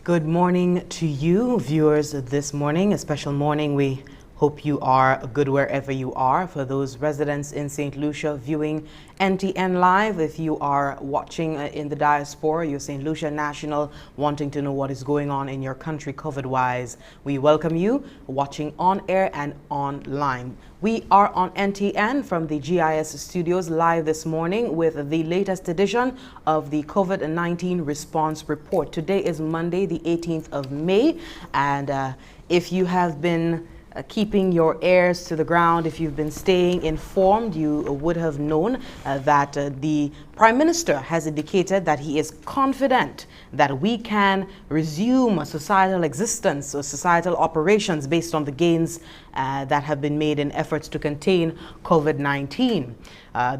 Good morning to you, viewers, this morning, a special morning. We hope you are good wherever you are. For those residents in Saint Lucia viewing NTN Live, if you are watching in the diaspora, you're Saint Lucia national, wanting to know what is going on in your country COVID-wise, we welcome you watching on air and online. We are on NTN from the GIS studios live this morning with the latest edition of the COVID-19 response report. Today is Monday, the 18th of May, and if you have been keeping your ears to the ground, if you've been staying informed, you would have known that the Prime Minister has indicated that he is confident that we can resume a societal existence or societal operations based on the gains that have been made in efforts to contain COVID-19.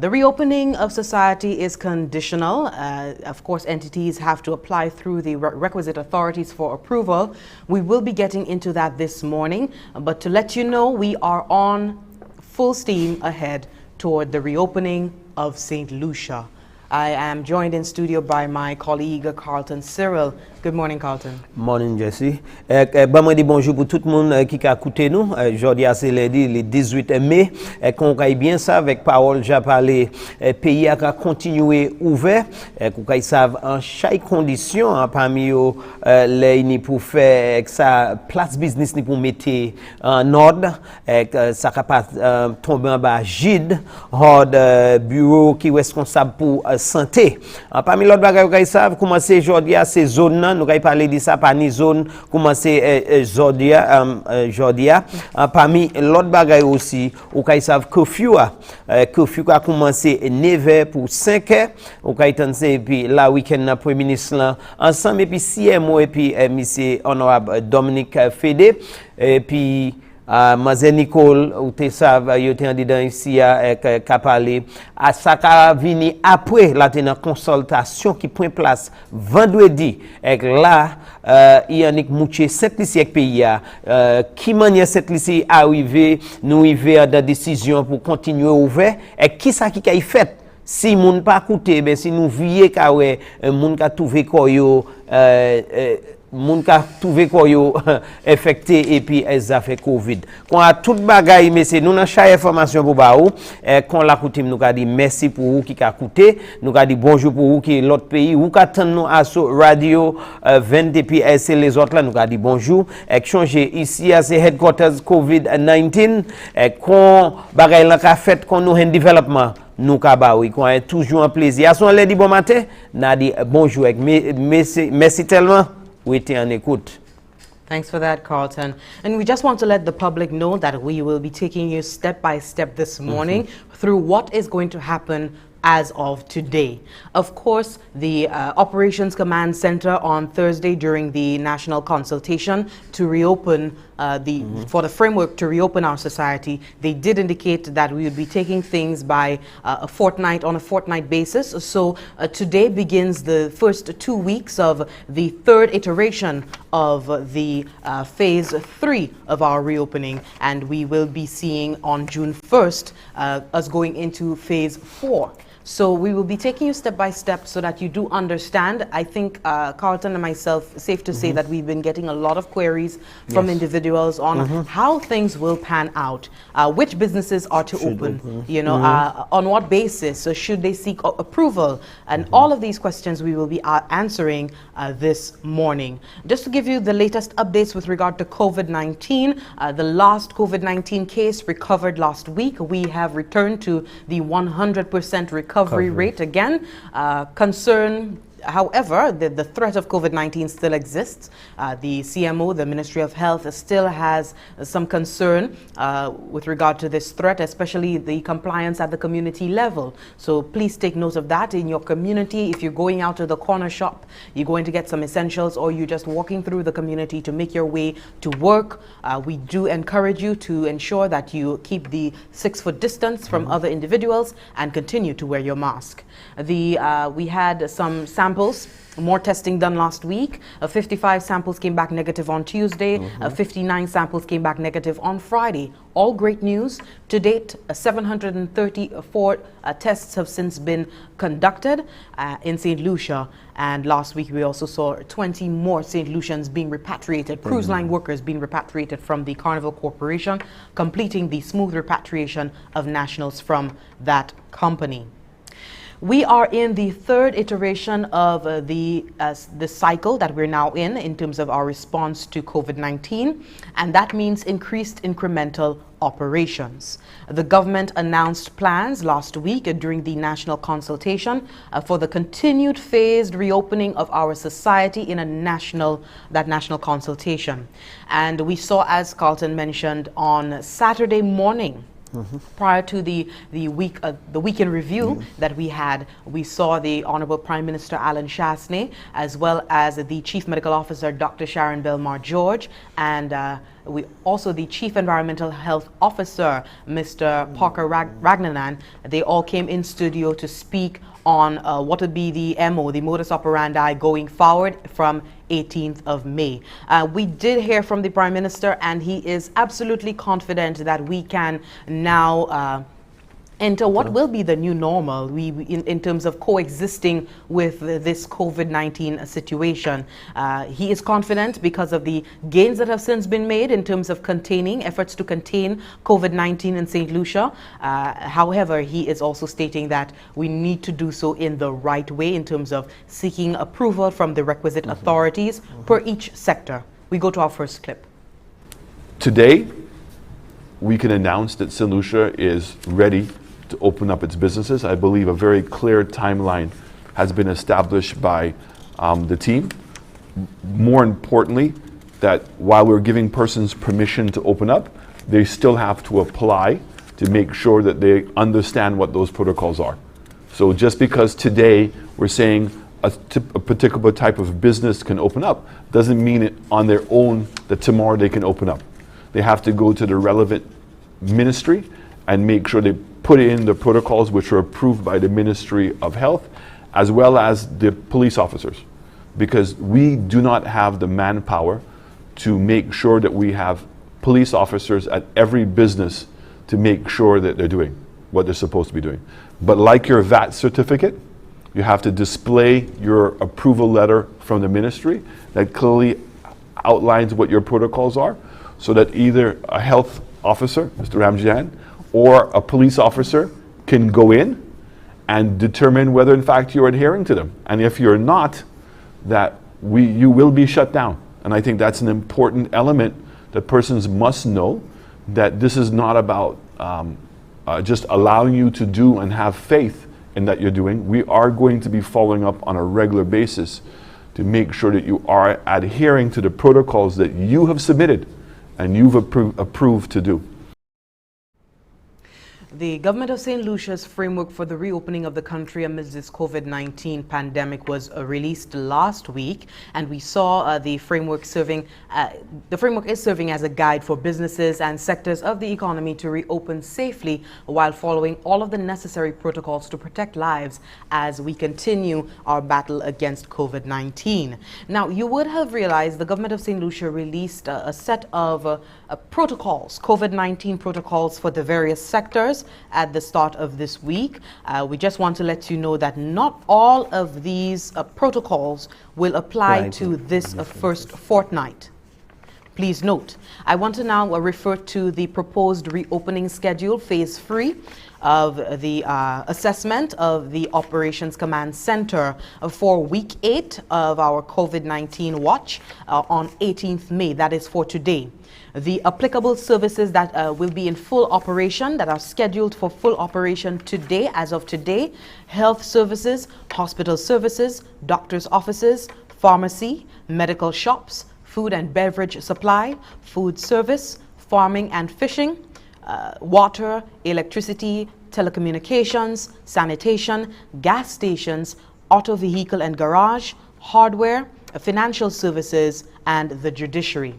The reopening of society is conditional. Of course, entities have to apply through the requisite authorities for approval. We will be getting into that this morning, but to let you know, we are on full steam ahead toward the reopening of Saint Lucia. I am joined in studio by my colleague Carlton Cyril. Good morning, Carlton. Morning, Jesse. Bon bonjour pour tout le monde qui a écouté nous. Aujourd'hui, c'est lundi, le 18 mai. Qu'on caille bien ça avec parole, j'ai parlé, pays a continué ouvert. Qu'on caille savent en chaque condition, parmi eux, les ni pour faire ça, place business ni pour mettre en ordre, ça capable tomber en bas gide, hors bureau qui est responsable pour santé. Parmi l'autre bagage qu'on savent, commencer aujourd'hui à ces zones. Nous allons parler de ça par les zones, commencer aujourd'hui, parmi l'autre bagaille aussi, où ils savent curfew a commencé 9h pour 5h, où ils et puis la week-end le Premier ministre là ensemble et puis CMO et puis monsieur honorable Dominique Fédé et puis Mazen Nicole, ou te savent, yo te en dedans ici à parler à ça qu'a vini après la consultation qui prend place vendredi avec là Yannick Mouché Saint Lucia pays qui manière Saint Lucia arrivé nous arriver à des décisions pour continuer ouvert et qui ça qui a fait si moun pas coûter ben si nous vier ka ouais moun ka trouver koyo moun ka trouvé quoi yo infecté et puis elles a fait Covid. Quand a toute bagaille mais c'est nous dans chaque information pour ba ou quand la coutume nous a dit merci pour vous qui a coûté, nous a dit bonjour pour vous qui l'autre pays ou ka tande nous à radio 20 et puis c'est les autres là nous a dit bonjour et changer ici à ces headquarters COVID-19 quand bagaille là ka fait qu'on nous un développement nous ka oui quand toujours un plaisir. À son lundi bon matin, n'a dit bonjour merci tellement. Thanks for that, Carlton. And we just want to let the public know that we will be taking you step by step this morning through what is going to happen as of today. Of course, the Operations Command Center on Thursday during the national consultation to reopen for the framework to reopen our society, they did indicate that we would be taking things by on a fortnight basis. So today begins the first 2 weeks of the third iteration of the phase 3 of our reopening, and we will be seeing on June 1st us going into phase 4. So we will be taking you step by step so that you do understand. I think Carlton and myself, safe to say that we've been getting a lot of queries from individuals on how things will pan out, which businesses are to open, you know, on what basis, so should they seek approval, and all of these questions we will be answering this morning. Just to give you the latest updates with regard to COVID-19, the last COVID-19 case recovered last week. We have returned to the 100% recovery rate again. Concern However, the threat of COVID-19 still exists. The CMO, the Ministry of Health, still has some concern with regard to this threat, especially the compliance at the community level. So please take note of that in your community. If you're going out to the corner shop, you're going to get some essentials, or you're just walking through the community to make your way to work, we do encourage you to ensure that you keep the 6-foot distance from other individuals and continue to wear your mask. We had some samples samples. More testing done last week. 55 samples came back negative on Tuesday. 59 samples came back negative on Friday. All great news. To date, 734 tests have since been conducted in Saint Lucia. And last week, we also saw 20 more Saint Lucians being repatriated, cruise line workers being repatriated from the Carnival Corporation, completing the smooth repatriation of nationals from that company. We are in the third iteration of the cycle that we're now in terms of our response to COVID-19, and that means increased incremental operations. The government announced plans last week during the national consultation for the continued phased reopening of our society in that national consultation. And we saw, as Carlton mentioned, on Saturday morning, prior to the weekend review that we had, we saw the Honorable Prime Minister Alan Chasney, as well as the Chief Medical Officer Dr. Sharon Belmar George, and we also the Chief Environmental Health Officer Mr. Parker Ragnanan. They all came in studio to speak on what would be the the modus operandi going forward from 18th of May. We did hear from the Prime Minister, and he is absolutely confident that we can now enter what will be the new normal in terms of coexisting with this COVID-19 situation. He is confident because of the gains that have since been made in terms of efforts to contain COVID-19 in St. Lucia. However, he is also stating that we need to do so in the right way in terms of seeking approval from the requisite authorities per each sector. We go to our first clip. Today, we can announce that Saint Lucia is ready to open up its businesses. I believe a very clear timeline has been established by the team. More importantly, that while we're giving persons permission to open up, they still have to apply to make sure that they understand what those protocols are. So just because today we're saying a particular type of business can open up, doesn't mean it on their own that tomorrow they can open up. They have to go to the relevant ministry and make sure they put in the protocols which are approved by the Ministry of Health, as well as the police officers, because we do not have the manpower to make sure that we have police officers at every business to make sure that they're doing what they're supposed to be doing. But like your VAT certificate, you have to display your approval letter from the ministry that clearly outlines what your protocols are, so that either a health officer, Mr. Ramjian, or a police officer can go in and determine whether in fact you're adhering to them. And if you're not, that you will be shut down. And I think that's an important element that persons must know, that this is not about just allowing you to do and have faith in that you're doing. We are going to be following up on a regular basis to make sure that you are adhering to the protocols that you have submitted and you've approved to do. The government of St. Lucia's framework for the reopening of the country amidst this COVID-19 pandemic was released last week, and we saw the framework is serving as a guide for businesses and sectors of the economy to reopen safely while following all of the necessary protocols to protect lives as we continue our battle against COVID-19. Now, you would have realized the government of St. Lucia released a set of protocols, COVID-19 protocols for the various sectors at the start of this week. We just want to let you know that not all of these protocols will apply to this first fortnight. Please note, I want to now refer to the proposed reopening schedule, phase 3 of the assessment of the Operations Command Center for week 8 of our COVID-19 watch on 18th May. That is for today. The applicable services that will be in full operation, that are scheduled for full operation today, as of today: health services, hospital services, doctor's offices, pharmacy, medical shops, food and beverage supply, food service, farming and fishing, water, electricity, telecommunications, sanitation, gas stations, auto vehicle and garage, hardware, financial services, and the judiciary.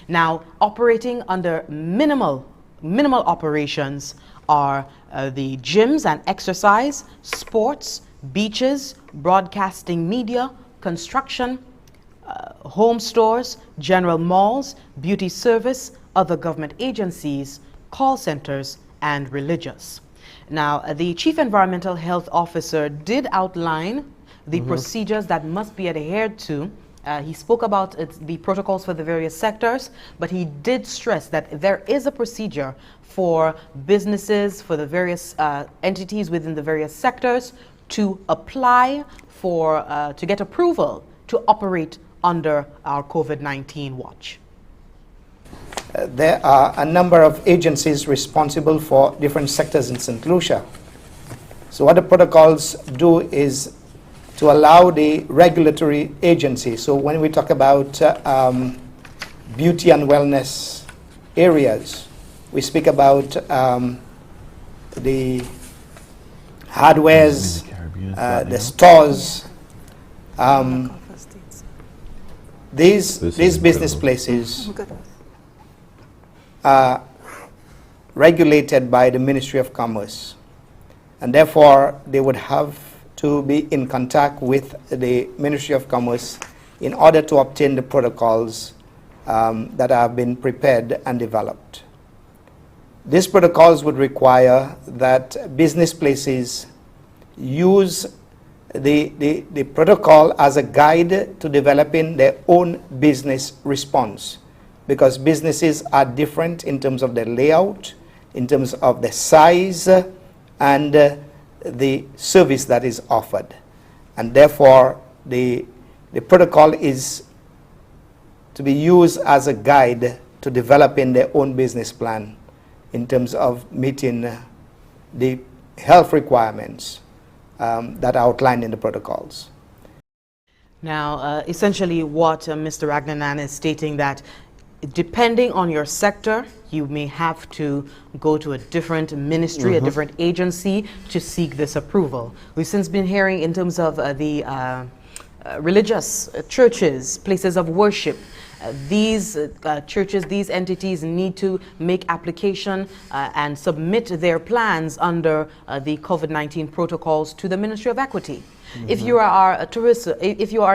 Now, operating under minimal operations are the gyms and exercise, sports, beaches, broadcasting media, construction, home stores, general malls, beauty service, other government agencies, call centers, and religious. Now, the Chief Environmental Health Officer did outline the procedures that must be adhered to. He spoke about the protocols for the various sectors, but he did stress that there is a procedure for businesses, for the various entities within the various sectors to apply for, to get approval to operate under our COVID-19 watch. There are a number of agencies responsible for different sectors in Saint Lucia. So what the protocols do is to allow the regulatory agency. So when we talk about beauty and wellness areas, we speak about the hardwares, the stores. These business places are regulated by the Ministry of Commerce, and therefore they would have to be in contact with the Ministry of Commerce in order to obtain the protocols that have been prepared and developed. These protocols would require that business places use the protocol as a guide to developing their own business response, because businesses are different in terms of their layout, in terms of the size, and the service that is offered. And therefore, the protocol is to be used as a guide to developing their own business plan in terms of meeting the health requirements that are outlined in the protocols. Now, essentially what Mr. Ragnanan is stating that depending on your sector, you may have to go to a different ministry, a different agency to seek this approval. We've since been hearing in terms of the religious churches, places of worship. These churches, these entities need to make application and submit their plans under the COVID-19 protocols to the Ministry of Equity. If you are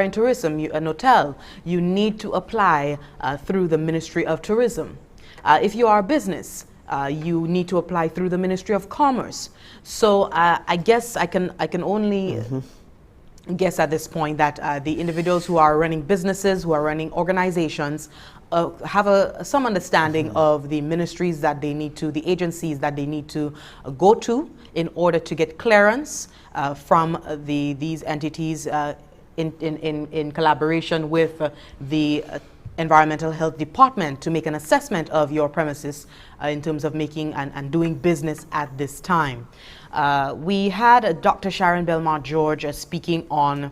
in tourism, an hotel, you need to apply through the Ministry of Tourism. If you are a business, you need to apply through the Ministry of Commerce. So I guess I can only guess at this point that the individuals who are running businesses, who are running organizations, have some understanding of the ministries that they need to, the agencies that they need to go to in order to get clearance from these entities in collaboration with the Environmental Health Department to make an assessment of your premises in terms of making and doing business at this time. We had Dr. Sharon Belmont George speaking on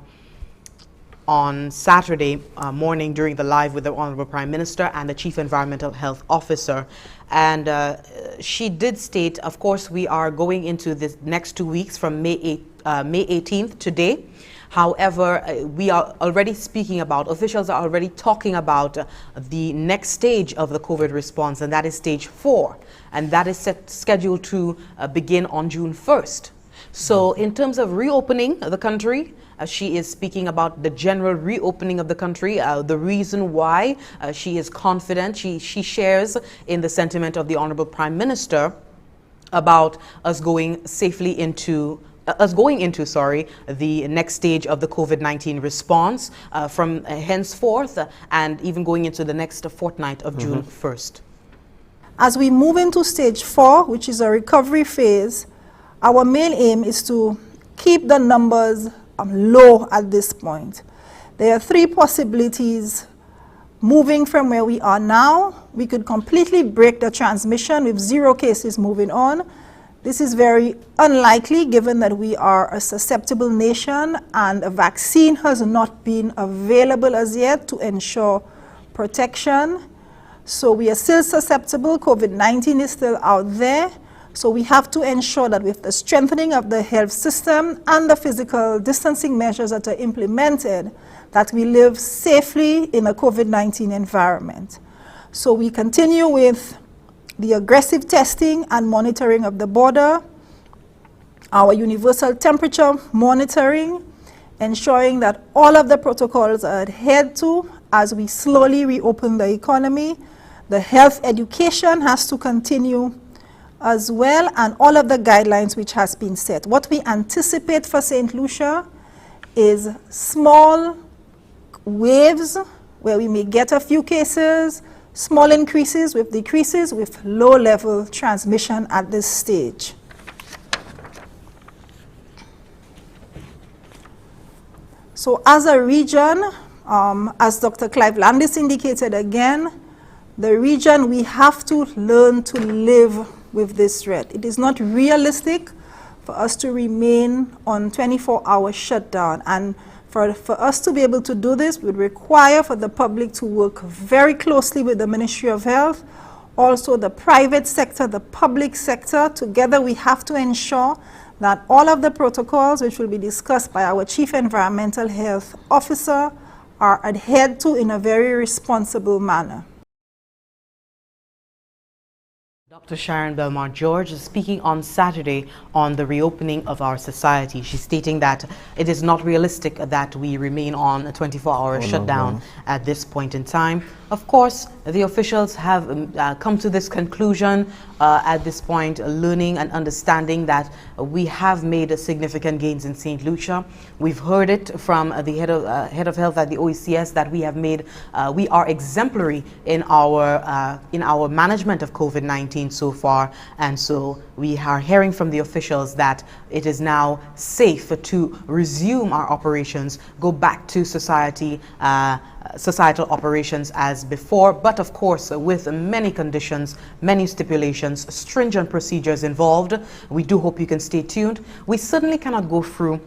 Saturday morning during the live with the Honorable Prime Minister and the Chief Environmental Health Officer. And she did state, of course, we are going into this next 2 weeks from May 18th today. However, we are already speaking about, officials are already talking about the next stage of the COVID response, and that is stage 4. And that is scheduled to begin on June 1st. So in terms of reopening the country, she is speaking about the general reopening of the country, the reason why she is confident. She shares in the sentiment of the Honorable Prime Minister about us going safely into the next stage of the COVID-19 response from henceforth and even going into the next fortnight of June 1st. As we move into stage 4, which is a recovery phase, our main aim is to keep the numbers low at this point. There are 3 possibilities moving from where we are now. We could completely break the transmission with 0 cases moving on. This is very unlikely given that we are a susceptible nation and a vaccine has not been available as yet to ensure protection. So we are still susceptible. COVID-19 is still out there. So we have to ensure that with the strengthening of the health system and the physical distancing measures that are implemented, that we live safely in a COVID-19 environment. So we continue with the aggressive testing and monitoring of the border. our universal temperature monitoring, ensuring that all of the protocols are adhered to as we slowly reopen the economy. The health education has to continue as well, and all of the guidelines which has been set. What we anticipate for Saint Lucia is small waves where we may get a few cases, small increases with decreases with low-level transmission at this stage. So as a region, as Dr. Clive Landis indicated again, the region, we have to learn to live with this threat. It is not realistic for us to remain on 24-hour shutdown. And for us to be able to do this would require for the public to work very closely with the Ministry of Health, also the private sector, the public sector. Together we have to ensure that all of the protocols which will be discussed by our Chief Environmental Health Officer are adhered to in a very responsible manner. Dr. Sharon Belmont George is speaking on Saturday on the reopening of our society. She's stating that it is not realistic that we remain on a 24-hour shutdown at this point in time. Of course, the officials have come to this conclusion at this point, learning and understanding that we have made significant gains in Saint Lucia. We've heard it from the head of health at the OECS that we are exemplary in our management of COVID-19 so far, and so we are hearing from the officials that it is now safe to resume our operations, go back to societal operations as before, but of course with many conditions, many stipulations, stringent procedures involved. We do hope you can stay tuned. We certainly cannot go through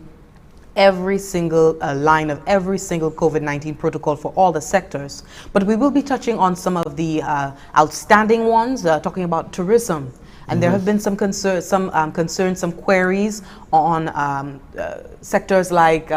every single line of every single COVID-19 protocol for all the sectors, but we will be touching on some of the outstanding ones, talking about tourism. And there have been some concerns, some queries on sectors like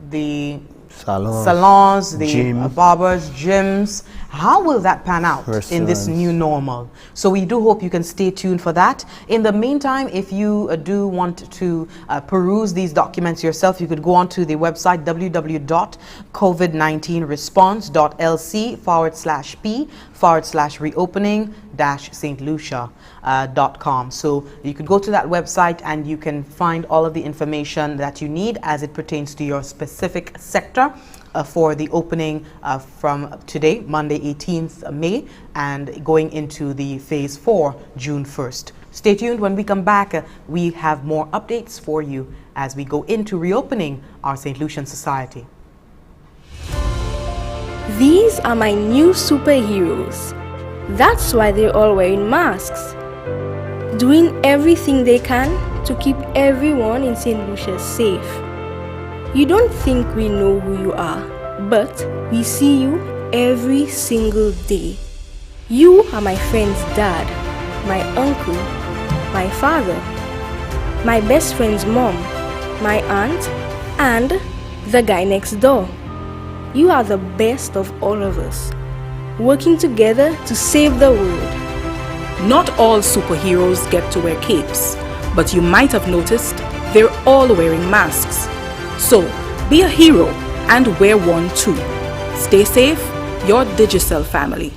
the salons, the barbers, gyms. How will that pan out in this new normal? So we do hope you can stay tuned for that. In the meantime, if you do want to peruse these documents yourself, you could go on to the website www.covid19response.lc/p/reopening-stlucia.com. So you could go to that website and you can find all of the information that you need as it pertains to your specific sector. For the opening from today, Monday 18th May, and going into the phase 4, June 1st. Stay tuned. When we come back, we have more updates for you as we go into reopening our St. Lucian Society. These are my new superheroes. That's why they're all wearing masks, doing everything they can to keep everyone in St. Lucia safe. You don't think we know who you are, but we see you every single day. You are my friend's dad, my uncle, my father, my best friend's mom, my aunt, and the guy next door. You are the best of all of us, working together to save the world. Not all superheroes get to wear capes, but you might have noticed they're all wearing masks. So, be a hero and wear one too. Stay safe, your Digicel family.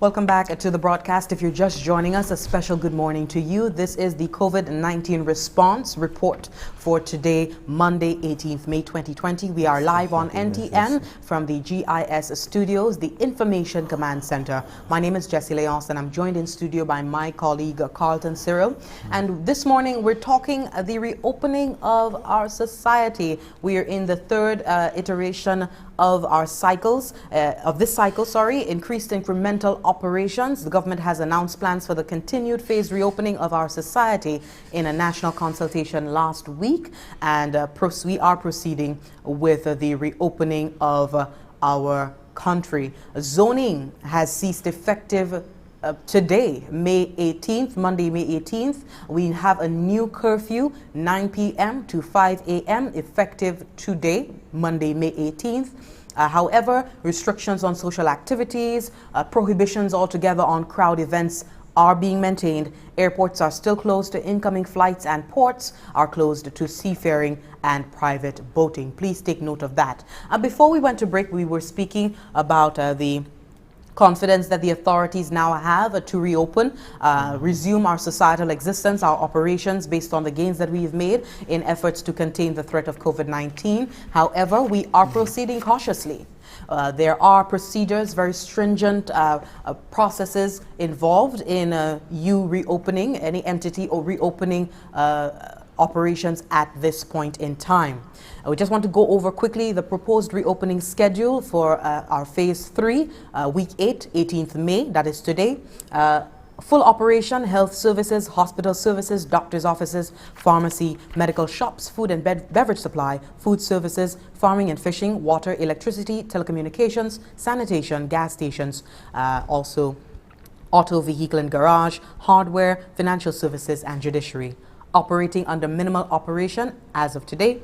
Welcome back to the broadcast. If you're just joining us, a special good morning to you. This is the COVID-19 response report for today, Monday, 18th May 2020. We are live on NTN from the GIS studios, the Information Command Center. My name is Jessie Leonce, and I'm joined in studio by my colleague Carlton Cyril. And this morning, we're talking the reopening of our society. We are in the third iteration of our cycles, increased incremental operations. The government has announced plans for the continued phased reopening of our society in a national consultation last week, and we are proceeding with the reopening of our country. Zoning has ceased effective today, May 18th, Monday, May 18th. We have a new curfew, 9 p.m. to 5 a.m. effective today, Monday, May 18th. However, restrictions on social activities, prohibitions altogether on crowd events are being maintained. Airports are still closed to incoming flights and ports are closed to seafaring and private boating. Please take note of that. Before we went to break, we were speaking about the confidence that the authorities now have to reopen, resume our societal existence, our operations based on the gains that we've made in efforts to contain the threat of COVID-19. However, we are proceeding cautiously. There are procedures, very stringent processes involved in you reopening any entity or reopening operations at this point in time. We just want to go over quickly the proposed reopening schedule for our phase 3, week 8, 18th May, that is today. Full operation, health services, hospital services, doctor's offices, pharmacy, medical shops, food and beverage supply, food services, farming and fishing, water, electricity, telecommunications, sanitation, gas stations, also auto, vehicle and garage, hardware, financial services and judiciary. Operating under minimal operation as of today,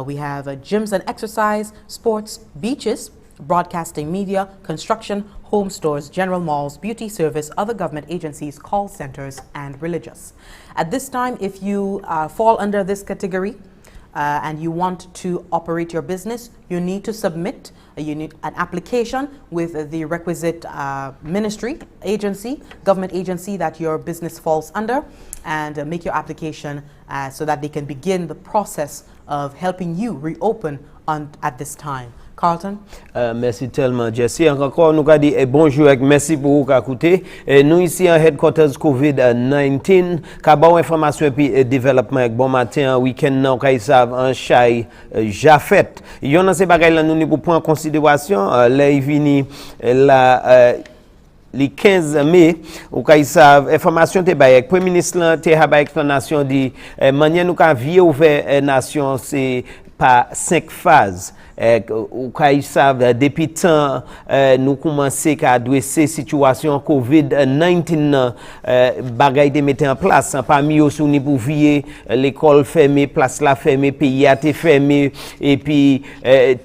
we have gyms and exercise, sports, beaches, broadcasting media, construction, home stores, general malls, beauty service, other government agencies, call centers, and religious. At this time, if you fall under this category and you want to operate your business, you need to submit an application with the requisite ministry, agency, government agency that your business falls under, and make your application so that they can begin the process of helping you reopen at this time. Carlton? Merci tellement, Jesse. Encore, nous avons dit bonjour et merci pour vous écouter. Nous ici en headquarters COVID-19, nous information et puis développement avec bon matin, week-end, nous avons un chay Jafet. Il y a ces bagages là, nous pour prendre en considération, là, il vini le 15 mai, ou quand ils savent, information te baye, Premier ministre te a baye explanation dit, manière nous ka vie ouvert nation, c'est par 5 phases. Ou quand ils savent, depuis temps, nous commençons à adresser situation COVID-19, bagaille de mettre en place. Parmi eux, nous pour vivre l'école fermée, place la fermée, pays a été fermé, et puis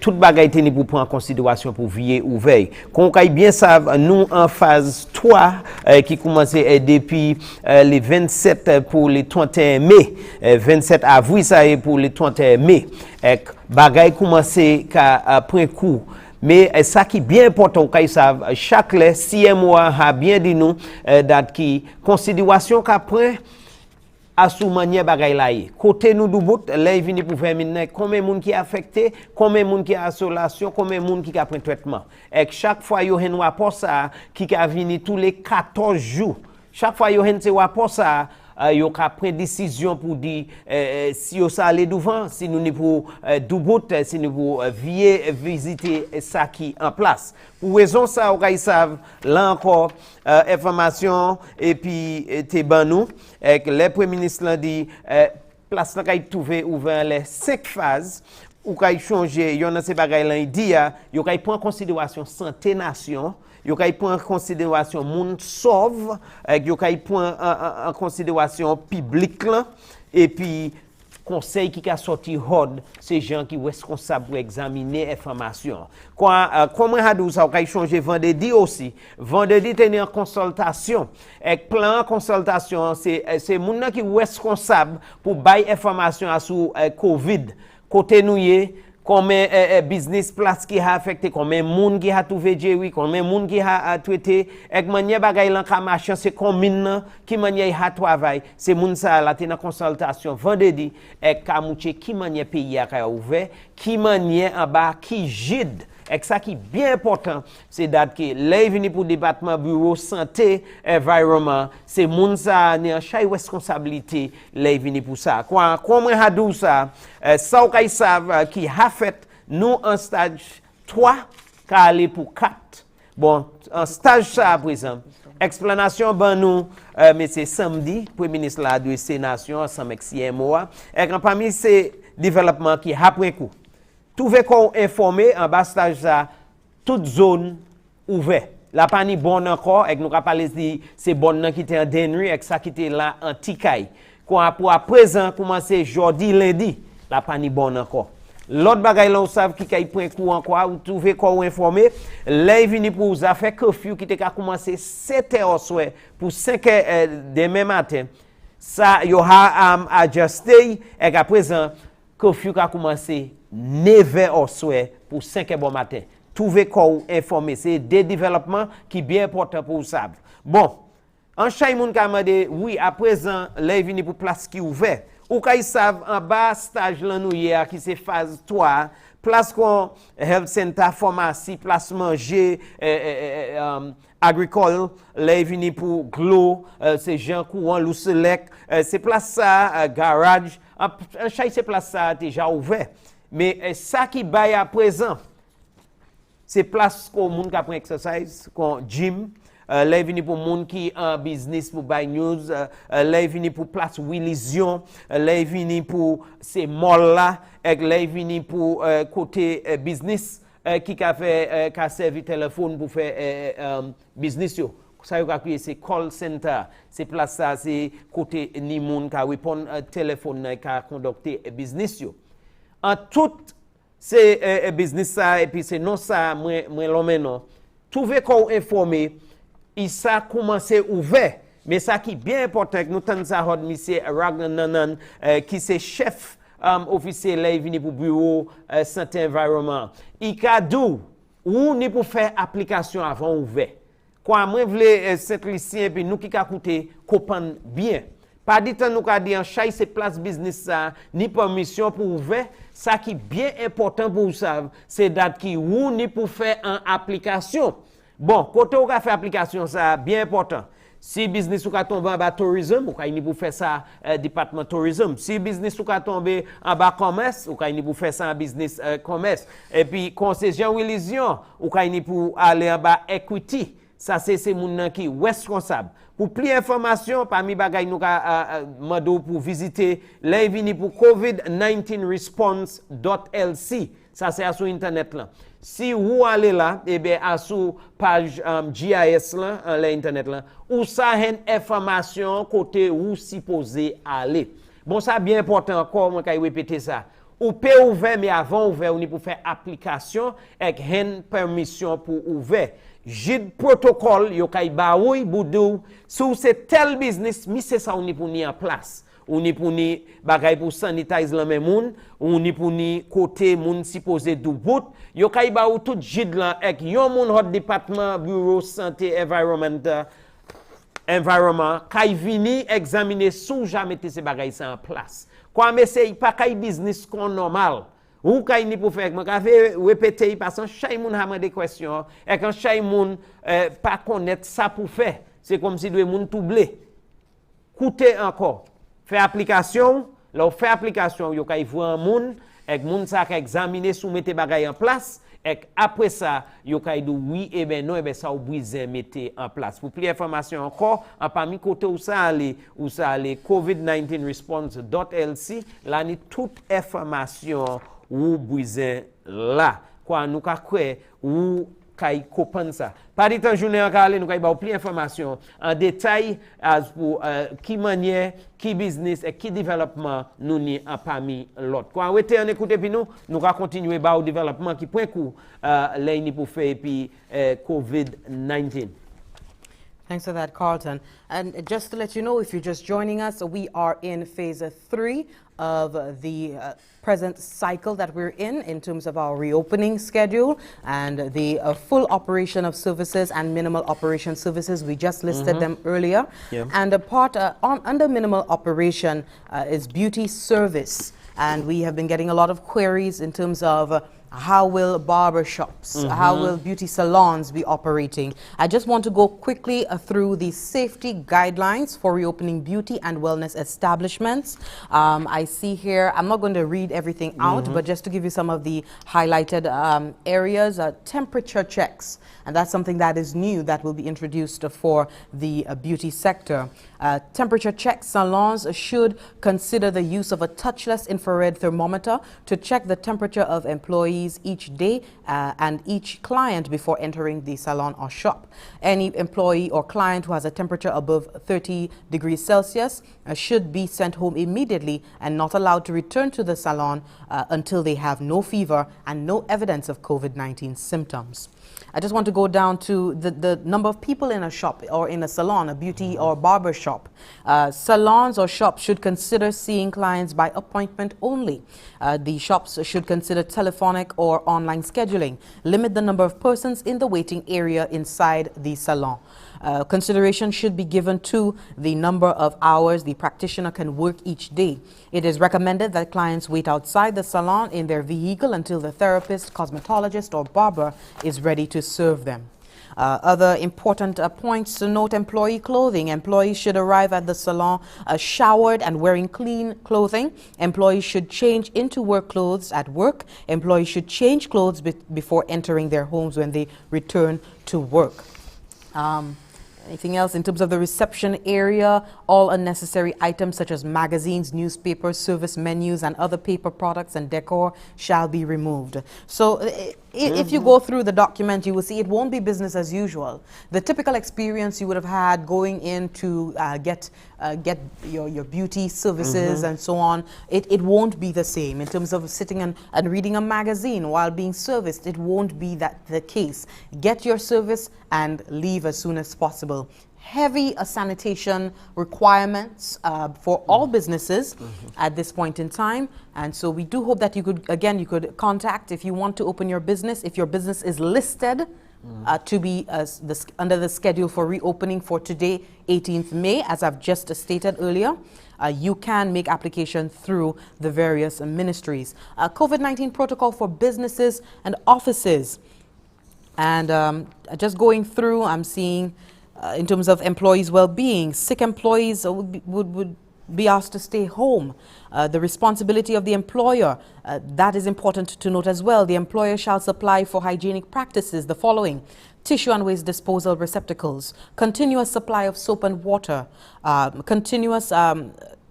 toute bagaille te pour prendre en considération pour vivre ouvert. Qu'on caille bien savent, nous en phase 3, qui commençait depuis les 27 pour les 31 mai, 27 avril, ça est pour les 31 mai. Bagay commencé à point coup. Mais ça qui est bien important, quand ils savent, chaque CMO a bien dit nous, date qui considération qu'après, à sous manière bagay là. Côté nous du bout, là il vient pour faire maintenant combien de monde qui est affecté, combien de monde qui a isolation, combien de monde qui a pris traitement. Et chaque fois il y a un rapport ça qui a venu tous les 14 jours. Chaque fois il y a un rapport ça yo ka prendre décision pour dire si yo ça aller devant, si nous ni pour doubout, si nous pour visiter ça qui en place. Pour raison ça ils savent là encore information et puis té ban nous que le premier ministre l'a dit place là kay trouver ouvert les 5 phases ou kay changer yon dans ces bagaille là il dit yo kay prendre en considération santé nation. Yo kay prend en considération moun sauve, yo kay prend en considération public là et puis conseil qui a sorti hod, c'est gens qui responsables pour examiner information. Comment a dit ça kay changer vendredi aussi. Vendredi tenir consultation et plan consultation c'est moun qui responsable pour bail information sur Covid. Côté nous combien business place qui a affecté, combien monde qui a trouvé Jerry, combien monde qui a traité, et manière bagay lan ka marché c'est combien qui manière a travail, c'est moun ça la tena consultation vendredi et ka mouche qui manière pays a ouvert, qui manière en bas qui gide. Et ça qui est bien important, c'est date que là venu pour département bureau santé environnement, c'est moun ça ne chaque responsabilité là venu pour ça. Comment a dit ça ça ou savent qui a fait nous en stage 3 qui aller pour 4. Bon, en stage ça par exemple, explanation ben nous mais c'est samedi, premier ministre l'a adressé nation ensemble avec CMO et parmi ces développement qui après coup tout veut qu'on informer en bas stage ça toute zone ouverte la pas ni bon encore et nous pas parler de c'est bon qui était en dernier et ça qui était là en Tikaï quoi pour à présent commencer jeudi lundi la pas ni bon encore L'autre bagay là, on savent qui kay point courant quoi, ou trouver quoi informé. Là, vini pour vous a fait curfew qui te a commencé 7h soir pour 5h demain matin. Ça, yo ha adjusté et à présent, curfew a commencé 9h soir pour 5h bon matin. Trouver quoi informé. C'est des développements qui bien important pour vous savoir. Bon, en chay moun ka mande, oui, à présent, là, vini pour place qui ouvert. Ou kay savent en bas stage là nous hier qui c'est phase 3, place qu'on health center, pharmacie, place manger, agricole, là vini pour glo, c'est Jean Courant, Lou Select, c'est place ça, garage, en chay c'est place ça déjà ouvert. Mais ça qui baille à présent, c'est place qu'on moun ka prend exercice, qu'on gym. Là, vini pour moun qui en business pour buy news, là, vini pour place Willision, là, vini pour ces malls là, et là, vini pour côté business qui a fait, qui a servi téléphone pour faire business yo. Ça y a crié c'est call center, c'est place ça, c'est côté ni moun qui a répondre téléphone qui a conducté business yo. En tout c'est business ça et puis c'est non ça moi l'homme non. Trouver qu'on informé il ça commencé ouvert mais ça qui bien important nous tande ça hod monsieur Ragnanan qui c'est chef officier là venu pour bureau santé environnement il cadou ou ni pour faire application avant ouvert quoi moi vle Saint Lucia puis nous qui ka coûter comprendre bien pas dit temps nous ka dit en chay c'est place business ça ni permission pour ouvert ça qui bien important pour vous savez c'est date qui ou ni pour faire en application. Bon, côté où on fait application, ça bien important. Si business ou ka tombe en bas tourisme, ou ka ni pour faire ça département tourisme. Si business ou ka tombe en bas commerce, ou ka ni pour faire ça en business commerce. Et puis concession religion, ou ka ni pour aller en bas equity. Ça c'est moun nan qui responsable. Pour plus information, parmi bagay nou ka mando pour visiter l'invini pour covid19response.lc. Ça c'est sur internet là. Si vous allez là, eh bien, à sous page GIS là, l'internet là, ou ça une information côté où supposé aller. Bon, ça bien important encore, moi, quand répéter ça. Ou peut ouvert, mais avant ouvert, on est pour faire application avec une permission pour ouvert. J'ai protocole, yo kay ba oui boudou, sous c'est tel business, mi c'est ça on est pour ni en place. On est pour ni bagay pour sanitize la même moun, on est pour ni côté moun supposé du bout, yo kay ba ou tout jid là avec yon moun hot département bureau santé environnement kay vini examiner sous jamais ces bagay ça en place. Quoi mais c'est pas kay business qu'on normal. Ou kay ni pour faire moi ka fait répéter parce que chaque moun a des questions et quand chaque moun pas connaître ça pour faire, c'est comme si deux moun toublé. Coûter encore. Faire application, là fait application, yo kay voir moun et moun ça ka examiner soumettre bagay en place et après ça yo kay do oui et ben non et ben ça ou brise mettre en place. Pour plus d'informations encore, en parmi côté où ça aller covid19response.lc là ni toute information ou brise là. Quoi nous ka kwe ou kay comprendre ça. Pas de temps journée encore nous kay ba plus d'informations en détail as pour qui manière, qui business et qui développement nous ni en parmi l'autre. Quoi rete en écouter puis nous va continuer ba au développement qui point coup là ni pour faire puis COVID-19. Thanks for that, Carlton. And just to let you know, if you're just joining us, we are in phase 3 of the present cycle that we're in terms of our reopening schedule and the full operation of services and minimal operation services. We just listed them earlier. Yeah. And a part under minimal operation is beauty service. And we have been getting a lot of queries in terms of how will barber shops, how will beauty salons be operating? I just want to go quickly through the safety guidelines for reopening beauty and wellness establishments. I see here, I'm not going to read everything out, but just to give you some of the highlighted areas, temperature checks. And that's something that is new that will be introduced for the beauty sector. Temperature check salons should consider the use of a touchless infrared thermometer to check the temperature of employees employees each day and each client before entering the salon or shop. Any employee or client who has a temperature above 30 degrees Celsius should be sent home immediately and not allowed to return to the salon until they have no fever and no evidence of COVID-19 symptoms. I just want to go down to the number of people in a shop or in a salon, a beauty or barber shop. Salons or shops should consider seeing clients by appointment only. The shops should consider telephonic or online scheduling. Limit the number of persons in the waiting area inside the salon. Consideration should be given to the number of hours the practitioner can work each day. It is recommended that clients wait outside the salon in their vehicle until the therapist, cosmetologist, or barber is ready to serve them. Other important points to note: employee clothing. Employees should arrive at the salon showered and wearing clean clothing. Employees should change into work clothes at work. Employees should change clothes before entering their homes when they return to work. Anything else in terms of the reception area? All unnecessary items such as magazines, newspapers, service menus, and other paper products and decor shall be removed. So if you go through the document, you will see it won't be business as usual. The typical experience you would have had going in to get your beauty services and so on, it won't be the same. In terms of sitting and reading a magazine while being serviced, it won't be the case. Get your service and leave as soon as possible. Heavy sanitation requirements for all businesses at this point in time, and so we do hope that you could contact if you want to open your business, if your business is listed to be under the schedule for reopening for today, 18th May, as I've just stated earlier. You can make application through the various ministries. COVID-19 protocol for businesses and offices. And just going through, I'm seeing in terms of employees' well-being, sick employees would be asked to stay home. The responsibility of the employer, that is important to note as well. The employer shall supply for hygienic practices the following: tissue and waste disposal receptacles, continuous supply of soap and water, continuous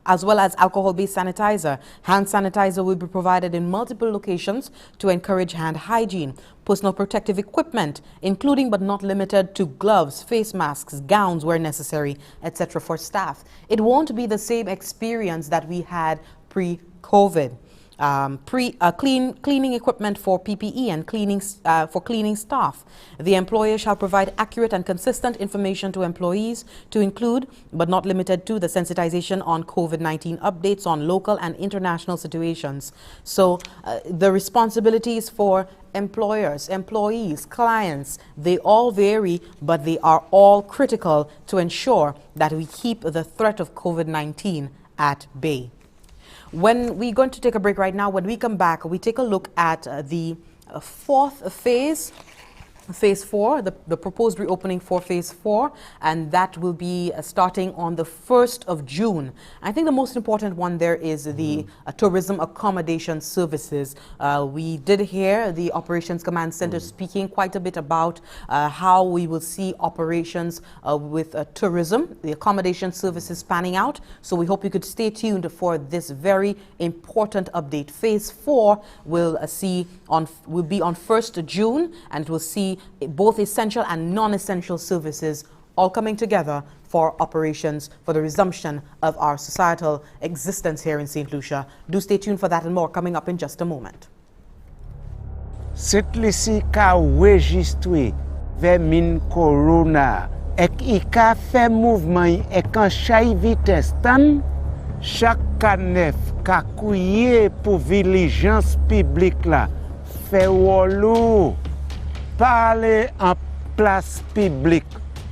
as well as alcohol-based sanitizer. Hand sanitizer will be provided in multiple locations to encourage hand hygiene. Personal protective equipment, including but not limited to gloves, face masks, gowns where necessary, etc. for staff. It won't be the same experience that we had pre-COVID. Cleaning equipment for PPE and for cleaning staff. The employer shall provide accurate and consistent information to employees to include, but not limited to, the sensitization on COVID-19 updates on local and international situations. So the responsibilities for employers, employees, clients, they all vary, but they are all critical to ensure that we keep the threat of COVID-19 at bay. When we're going to take a break right now, when we come back, we take a look at the fourth phase, Phase 4, the proposed reopening for Phase 4, and that will be starting on the 1st of June. I think the most important one there is the tourism accommodation services. We did hear the Operations Command Center speaking quite a bit about how we will see operations with tourism, the accommodation services panning out. So we hope you could stay tuned for this very important update. Phase 4 will be on 1st June, and it will see both essential and non-essential services all coming together for operations for the resumption of our societal existence here in Saint Lucia. Do stay tuned for that and more coming up in just a moment. Saint Lucia ka registre vermin corona ek I ka fait mouvement ek en chay vitesse tan chaque canef ka kouye pour vigilance publique la fait wolo parler en place publique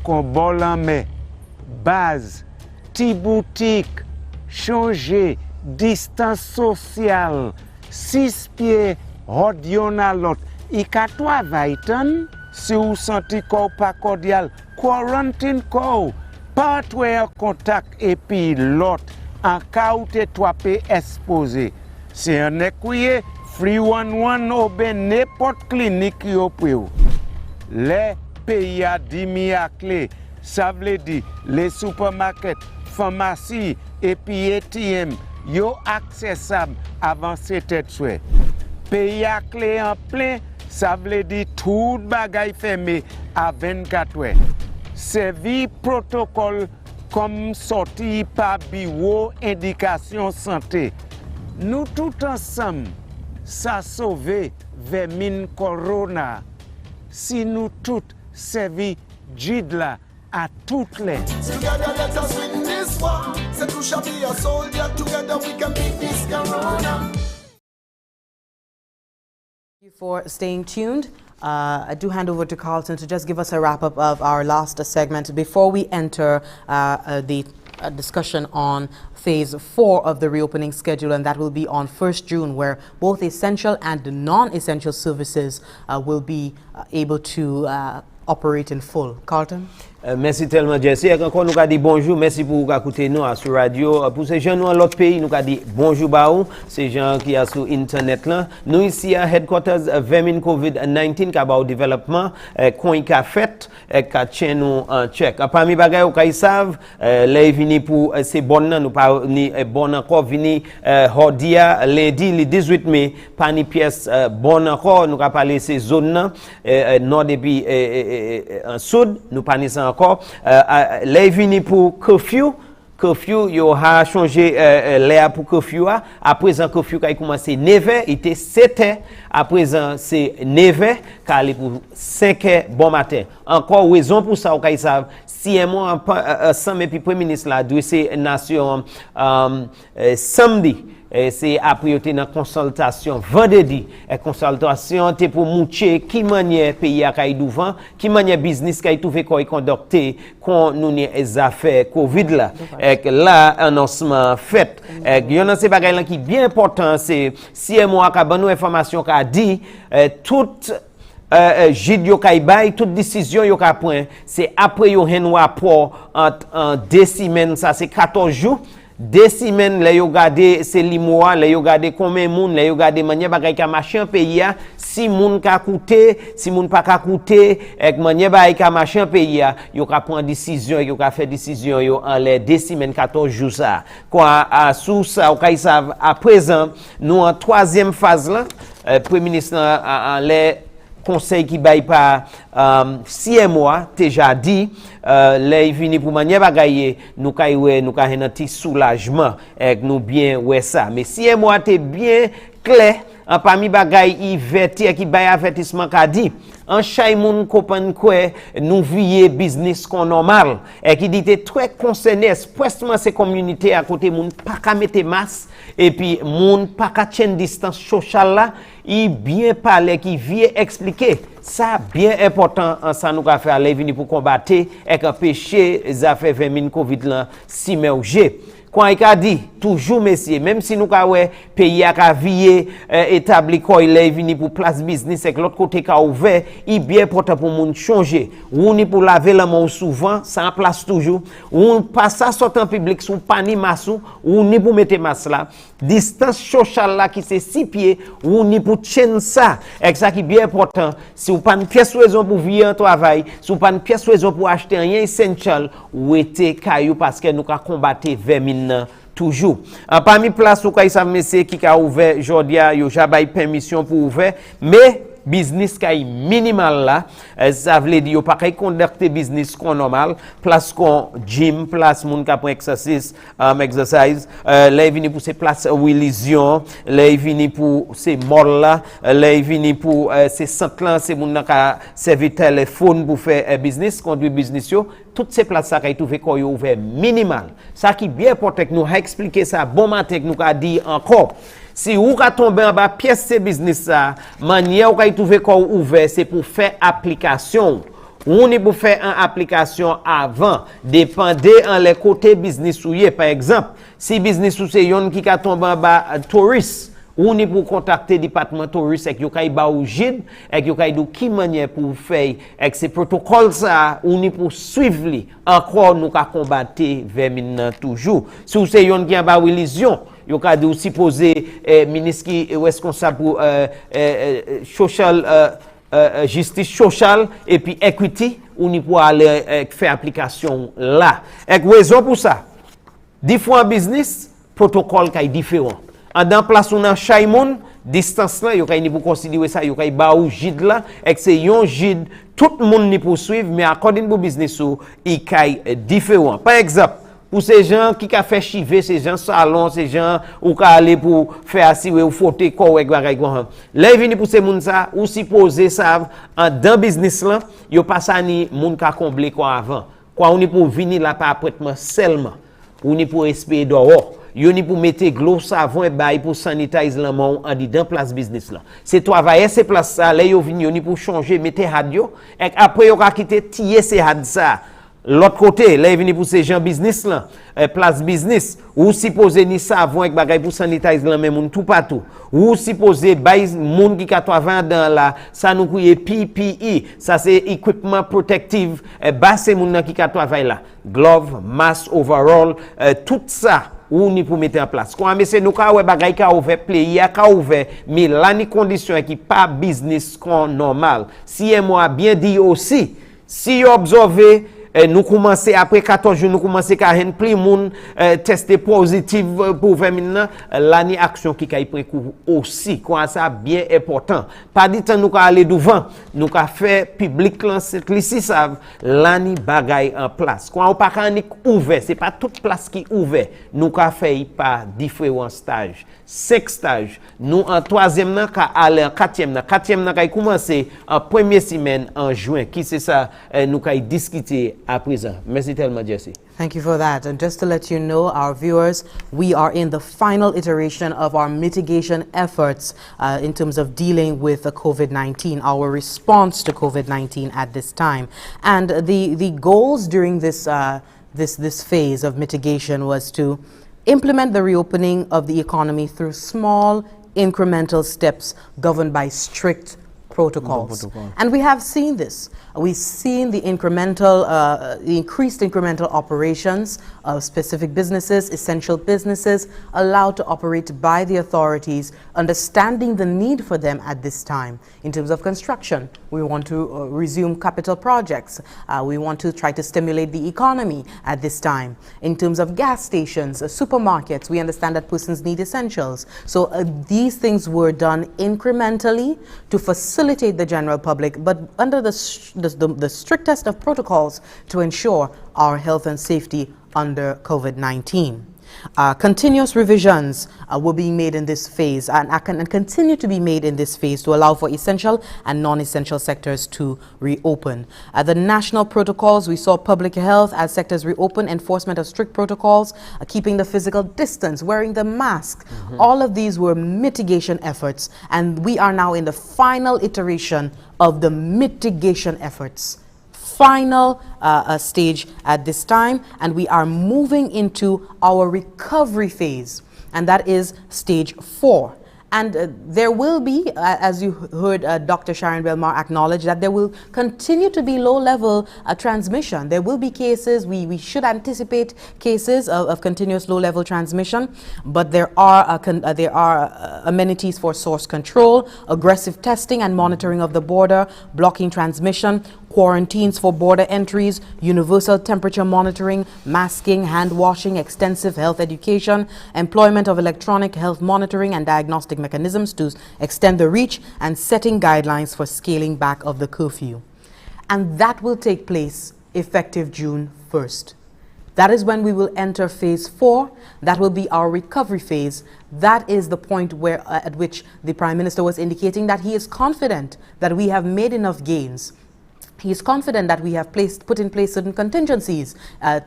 qu'on bol en main, base, ti boutique, changer, distance sociale, 6 pieds, hod yon a lot. I ka travay tan, si ou senti ko pa cordial, quarantine ko, pas en contact et puis lot, en cas ou te pe exposé. C'est un ekouye, Free 11 ou ben n'importe clinique yo pou yo. Les pays a dimi à clé, ça veut dire les supermarkets, pharmacies et puis ATM, yo accessible avant c'était souhait. pays à clé en plein, ça veut dire tout bagay fermé à 24 heures. Servi protocole comme sorti par bureau indication santé. Nous tout ensemble, ça sauver vermine corona. Si nous tous servi Jidla à toutes les. Together let us win this war. Saint Lucia be a soldier. Together we can beat this corona. Thank you for staying tuned. I do hand over to Carlton to just give us a wrap-up of our last segment before we enter the discussion on phase 4 of the reopening schedule, and that will be on 1st June, where both essential and non-essential services will be able to operate in full. Carlton? Merci tellement, Jesse. Encore, nous avons dit bonjour. Merci pour vous écouter nous sur radio. Pour ces gens dans l'autre pays, nous avons dit bonjour à vous. Ces gens qui sont sur Internet là. Nous ici à Headquarters Vermin COVID-19 qui a au développement, qu'on a fait, qui tient nous en check. Parmi les bagages qui savent, les vini pour ces bonnes, nous pas ni bonnes encore, vini Hordia, lundi, le 18 mai, pas ni pièce bonne encore, nous avons parlé de ces zones, nord et puis en sud, nous pas ni ça encore. Les vini pour curfew, yo a changé l'air pour curfew. À présent, curfew a commencé 9h, il était 7h. À présent, c'est 9h, car il est pour 5h bon matin. Encore raison pour ça, vous savez, si moi, ensemble, puis Premier ministre l'a adressé nation samedi. C'est après eu une consultation vendredi. Consultation était pour montrer qui manière pays a caille devant, qui manière business qui trouvé quoi conducté quand nous les affaires Covid là. Et là annoncement fait. Il y en a ces bagages là qui bien important, c'est si moi ka ban nous information qu'a dit toute jid yo kay bay toute décision yo ka prend, c'est après yo un rapport en 2 semaines, ça c'est 14 jours. 2 semaines, les yo gade c'est limoa, les yo gade combien moun, les yo gade manière bagay ka machin pays a, si moun ka coûter, si moun pas ka coûter, ek manière bagay ka machin pays a, yo ka prendre décision, yo ka faire décision yo en les 2 semaines 14 jours ça. Quoi sous ça, ou savent à présent, nous en 3e phase là, Premier ministre en les conseil qui baille par 6 mois déjà dit les vini pour manière bagayer nous ka un petit soulagement et nous bien ouais ça mais 6 mois t'es bien clair en parmi bagay verti qui baille avertissement qu'a dit en chay moun comprendre quoi nous vier business qu'on normal et qui dit très concerné expressément ces communautés à côté moun pas ka mettre masque et puis moun pas ka tenir distance sociale là il bien parler qui vient expliquer ça bien important en ça nous va faire aller venir pour combattre et empêcher les affaires vermine Covid là s'immerger. Quand il a dit toujours messieurs même si nous ka ouais pays a vier établi quoi il est venu pour place business et l'autre côté ka ouvert il bien important pour monde changer ou ni pour laver la main souvent ça en place toujours ou pas ça sortant public sous pas ni masou ou ni pour mettre masque là distance sociale là qui c'est 6 pieds ou ni pour tenir ça et ça qui bien important si vous pas une pièce raison pour vivre en travail si vous pas une pièce raison pour acheter rien essentiel ou était caillou parce que nous ka combattre vermine toujours. En parmi place où kay savent monsieur qui a ouvert Jordia yo jabay permission pour ouvert mais business kay minimal là ça veut dire yo pas kay conducter business qu'on normal place qu'on gym place moun ka pour exercice les vini pour ces places illusion les vini pour ces mall là les vini pour ces centres là c'est moun ka servir téléphone pour faire business conduire business yo toutes ces places ça kay trouvé ko yo ouvert minimal ça qui bien important que nous a expliqué ça bon matin que nous a dit encore si vous ka tomber en bas pièce de business ça manière ou ka trouver quoi ouvert c'est pour faire application ou ni pour faire une application avant dépendait en les côtés business ou par exemple si business ou c'est yon qui ka tomber en bas touriste ou ni pour contacter département touriste et yo kay ba ou jid et yo kay do qui manière pour faire avec ces protocoles ça ou ni pour suivre li encore nous ka combattre vermine toujours si c'est yon qui en bas illusion yo ka de supposé ministre qui est responsable pour social justice sociale et puis equity ou ni pour aller faire application là et raison pour ça différents business protocole qui est différent en dans place on a chay moun distance là, yo kay ni pour considérer ça, yo kay ba ou jid là, et que c'est yon jid tout le monde ni poursuivre, mais according pour business ou il kay différent. Par exemple, pour ces gens qui ka fait chiver, ces gens salons, ces gens ou ka aller pour faire assis ou photo correct bagay quoi. Là vini pour ces moun ça ou supposé savent en dans business là, yo pas ça ni moun ka combler quoi avant. Quoi on est pour venir là par apprêtement seulement. Ou ni pour respirer dehors. Yo ni pour mettre glos savon et bail pour sanitiser la main en dedans place business là. C'est travailler ces places ça là yo vini yo ni pour changer mettre radio et après yo ka quitter tirer ces had ça. L'autre côté, là, il vient pour ces gens business là, place business, ou supposé ni savon avec bagay pour sanitiser la même tout partout, ou supposé bay moun qui ka travailler dans la, ça nous couille PPE, ça c'est equipment protective, bas c'est moun qui ka travailler là, glove, mask, overall, tout ça. Ou ni pour mettre en place. Quand mais c'est nous ka ouais bagay ka ouvert play ka ouvert mais là ni condition qui pas business comme normal. Si moi bien dit aussi, si vous observez nous commencer après 14 jours nous commencer à rien plus moun tester positif pour faire maintenant l'année action qui kay précourt aussi quoi ça bien important pas dit temps nous aller devant nous ka faire public là ici savent l'année bagay en place quoi on pas ouvert c'est pas toute place qui ouvert nous ka faire par différents stages 5 stages nous en troisième nan ka aller en quatrième nan kay commencer en première semaine en juin qui c'est ça nous kay discuter à présent. Merci tellement, Jesse. Thank you for that. And just to let you know, our viewers, we are in the final iteration of our mitigation efforts in terms of dealing with the COVID-19, our response to COVID-19 at this time. And the goals during this phase of mitigation was to implement the reopening of the economy through small, incremental steps governed by strict protocols. And we have seen this. We've seen the increased incremental operations of specific businesses, essential businesses, allowed to operate by the authorities, understanding the need for them at this time. In terms of construction, we want to resume capital projects. We want to try to stimulate the economy at this time. In terms of gas stations, supermarkets, we understand that persons need essentials. So these things were done incrementally to facilitate the general public, but under the strictest of protocols to ensure our health and safety under COVID-19. Continuous revisions were being made in this phase and continue to be made in this phase to allow for essential and non-essential sectors to reopen. The national protocols, we saw public health as sectors reopen, enforcement of strict protocols, keeping the physical distance, wearing the mask. All of these were mitigation efforts, and we are now in the final iteration of the mitigation efforts. Final stage at this time, and we are moving into our recovery phase, and that is stage 4. And there will be, as you heard Dr. Sharon Belmar acknowledge, that there will continue to be low-level transmission. There will be cases, we should anticipate cases of continuous low-level transmission, but there are amenities for source control, aggressive testing and monitoring of the border, blocking transmission, quarantines for border entries, universal temperature monitoring, masking, hand washing, extensive health education, employment of electronic health monitoring and diagnostic mechanisms to extend the reach, and setting guidelines for scaling back of the curfew. And that will take place effective June 1st. That is when we will enter phase 4. That will be our recovery phase. That is the point where at which the Prime Minister was indicating that he is confident that we have made enough gains. He is confident that we have put in place certain contingencies,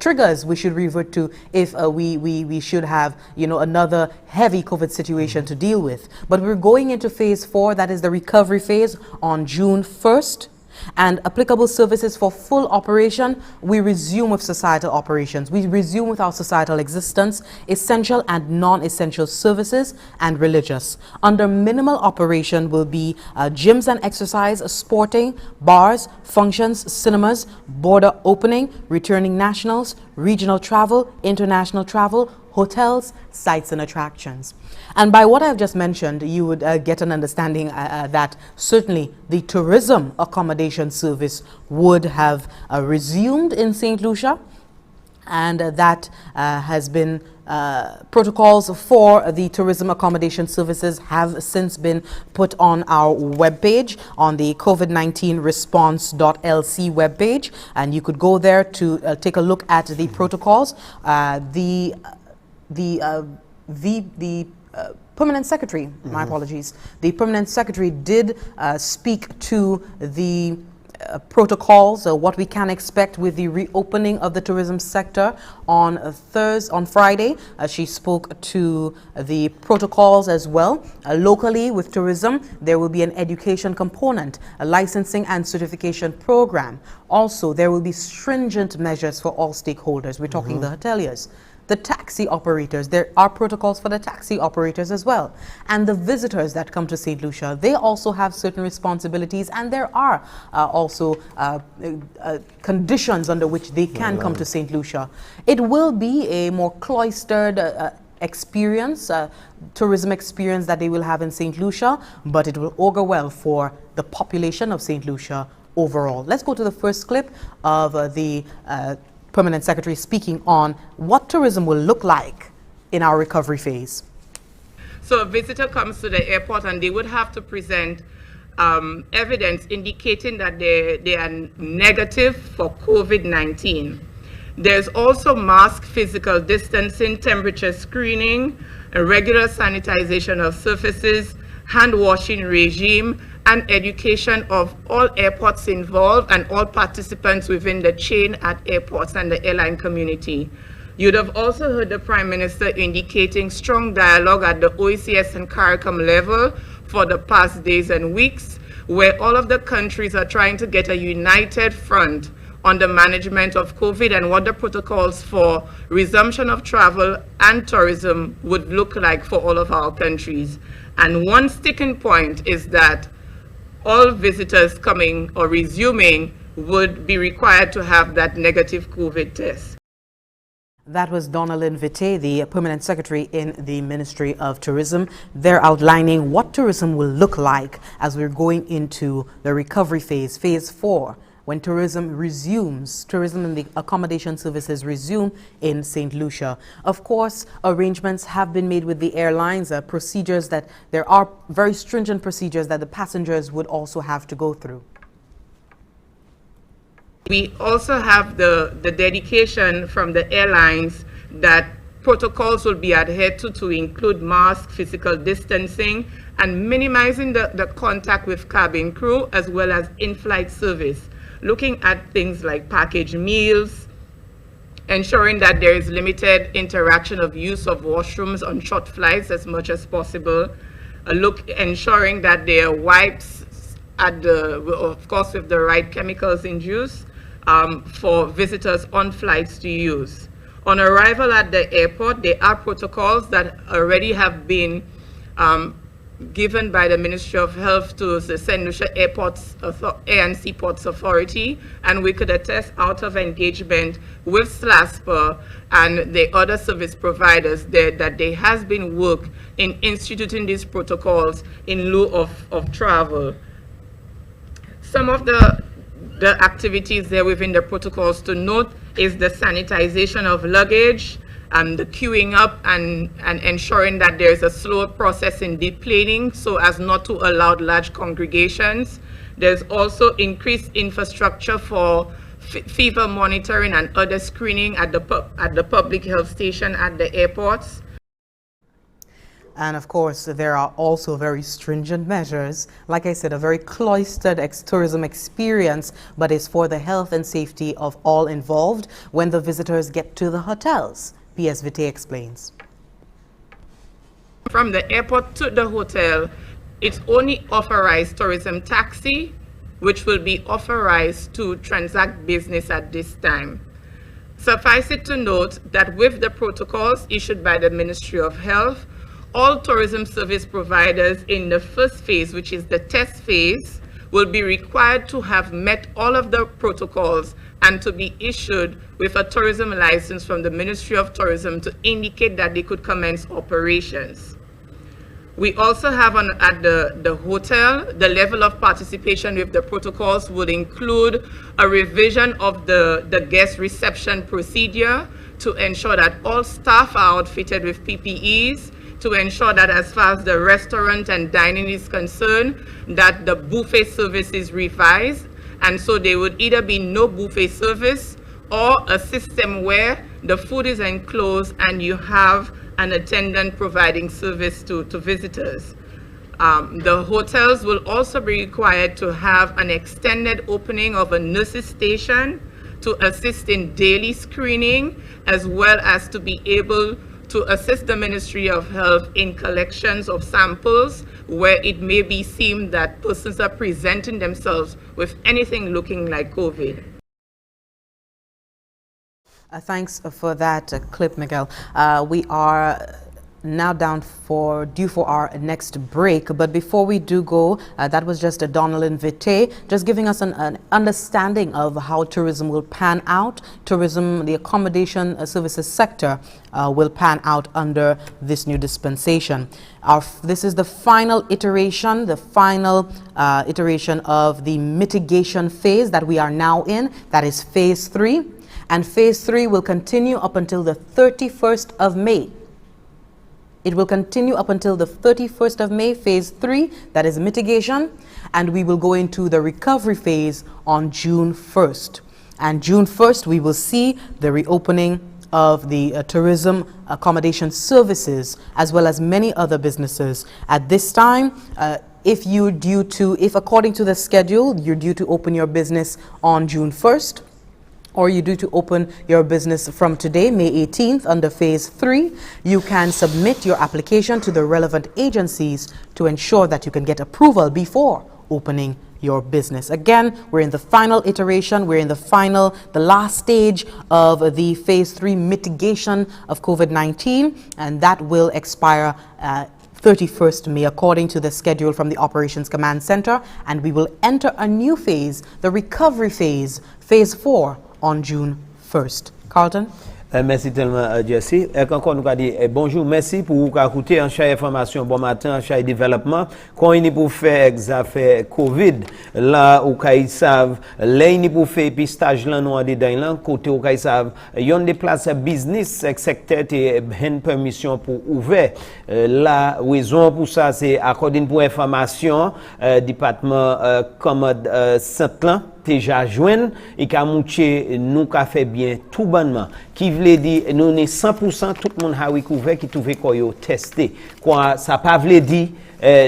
triggers we should revert to if we should have, another heavy COVID situation to deal with. But we're going into phase 4, that is the recovery phase, on June 1st. And applicable services for full operation, we resume with societal operations. We resume with our societal existence, essential and non-essential services, and religious. Under minimal operation will be gyms and exercise, sporting, bars, functions, cinemas, border opening, returning nationals, regional travel, international travel, hotels, sites and attractions. And by what I've just mentioned, you would get an understanding that certainly the tourism accommodation service would have resumed in Saint Lucia, and that has been protocols for the tourism accommodation services have since been put on our webpage, on the COVID-19 response.lc webpage, and you could go there to take a look at the protocols. The Permanent Secretary, my apologies, the Permanent Secretary did speak to the protocols, what we can expect with the reopening of the tourism sector on Friday. She spoke to the protocols as well. Locally with tourism, there will be an education component, a licensing and certification program. Also, there will be stringent measures for all stakeholders. We're talking the hoteliers, the taxi operators. There are protocols for the taxi operators as well. And the visitors that come to Saint Lucia, they also have certain responsibilities, and there are also conditions under which they can come to Saint Lucia. It will be a more cloistered experience, tourism experience that they will have in Saint Lucia, but it will augur well for the population of Saint Lucia overall. Let's go to the first clip of the Permanent Secretary speaking on what tourism will look like in our recovery phase. So a visitor comes to the airport and they would have to present evidence indicating that they are negative for COVID-19. There's also mask, physical distancing, temperature screening, a regular sanitization of surfaces, hand washing regime, and education of all airports involved and all participants within the chain at airports and the airline community. You'd have also heard the Prime Minister indicating strong dialogue at the OECS and CARICOM level for the past days and weeks, where all of the countries are trying to get a united front on the management of COVID and what the protocols for resumption of travel and tourism would look like for all of our countries. And one sticking point is that all visitors coming or resuming would be required to have that negative COVID test. That was Donalyn Vite, the Permanent Secretary in the Ministry of Tourism. They're outlining what tourism will look like as we're going into the recovery phase, phase 4, when tourism resumes, tourism and the accommodation services resume in St. Lucia. Of course, arrangements have been made with the airlines, procedures that there are very stringent procedures that the passengers would also have to go through. We also have the dedication from the airlines that protocols will be adhered to include mask, physical distancing, and minimizing the contact with cabin crew as well as in-flight service. Looking at things like packaged meals, ensuring that there is limited interaction of use of washrooms on short flights as much as possible. Ensuring that there are wipes of course, with the right chemicals in use for visitors on flights to use. On arrival at the airport, there are protocols that already have been given by the Ministry of Health to the Saint Lucia Air and Seaports Authority, and we could attest out of engagement with SLASPA and the other service providers that there has been work in instituting these protocols in lieu of travel. Some of the activities there within the protocols to note is the sanitization of luggage, the queuing up and ensuring that there's a slower process in deplaning so as not to allow large congregations. There's also increased infrastructure for fever monitoring and other screening at the public health station at the airports. And of course, there are also very stringent measures. Like I said, a very cloistered tourism experience, but it's for the health and safety of all involved when the visitors get to the hotels. P.S. Vite explains. From the airport to the hotel, it's only authorized tourism taxi, which will be authorized to transact business at this time. Suffice it to note that with the protocols issued by the Ministry of Health, all tourism service providers in the first phase, which is the test phase, will be required to have met all of the protocols and to be issued with a tourism license from the Ministry of Tourism to indicate that they could commence operations. We also have at the hotel, the level of participation with the protocols would include a revision of the guest reception procedure to ensure that all staff are outfitted with PPEs, to ensure that as far as the restaurant and dining is concerned, that the buffet service is revised. And so there would either be no buffet service or a system where the food is enclosed and you have an attendant providing service to visitors. The hotels will also be required to have an extended opening of a nurses station to assist in daily screening, as well as to be able to assist the Ministry of Health in collections of samples where it may be seen that persons are presenting themselves with anything looking like COVID. Thanks for that clip, Miguel. We are now due for our next break, but before we do go, that was just a Donald Vite, just giving us an understanding of how tourism will pan out. Tourism, the accommodation services sector will pan out under this new dispensation. This is the final iteration, of the mitigation phase that we are now in. That is phase 3, and phase 3 will continue up until the 31st of May. It will continue up until the 31st of May, phase 3, that is mitigation, and we will go into the recovery phase on June 1st. And June 1st, we will see the reopening of the tourism accommodation services, as well as many other businesses. At this time, if according to the schedule, you're due to open your business on June 1st, or you due to open your business from today, May 18th, under phase 3, you can submit your application to the relevant agencies to ensure that you can get approval before opening your business. Again, we're in the final iteration, we're in the last stage of the phase 3 mitigation of COVID-19, and that will expire 31st May according to the schedule from the Operations Command Center, and we will enter a new phase, the recovery phase, phase 4, on June 1st. Carlton? Merci tellement, Jesse. Encore nous dit bonjour, merci pour vous écouter en chaque information bon matin, en chaque développement. Quand il pour faire exafé Covid, là où ils savent, là il pour faire pistage là nous dedans là, côté où ils savent, yon des places business secteur et une permission pour ouvert. La raison pour ça c'est according pour information département commode Saint-Lan déjà joindre et qu'a mouché nous qu'a fait bien tout bonnement qui veut dire nous n'est 100% tout le monde a recouvert qui trouvé quoi yo testé quoi ça pas veut dire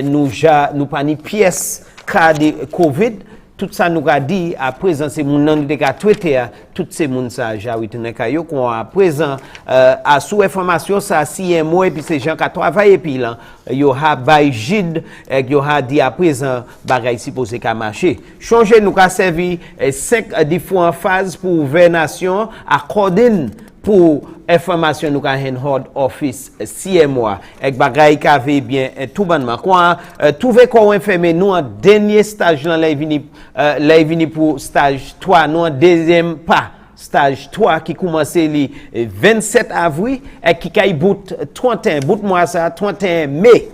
nous pas ni pièce cas de Covid. Tout ça nous a dit à présent c'est mon nan de ka traité tout ces monde ça ja retourner kayo qu'on à présent à sous information ça si un mois et puis ces gens qui travaillent puis là yo ha bay gide yo ha dit à présent bagay supposé ka marcher changer nous ka servi 5 différentes phases pour gouvernation according pour information nous ka hand office CMOA avec bagay ka ve bien tout bonnement quoi trouver quoi enfermer nous en dernier stage dans la vini pour stage 3 nous en deuxième pas stage 3 qui commence le 27 avril et qui kay bout 31 bout mois ça 31 mai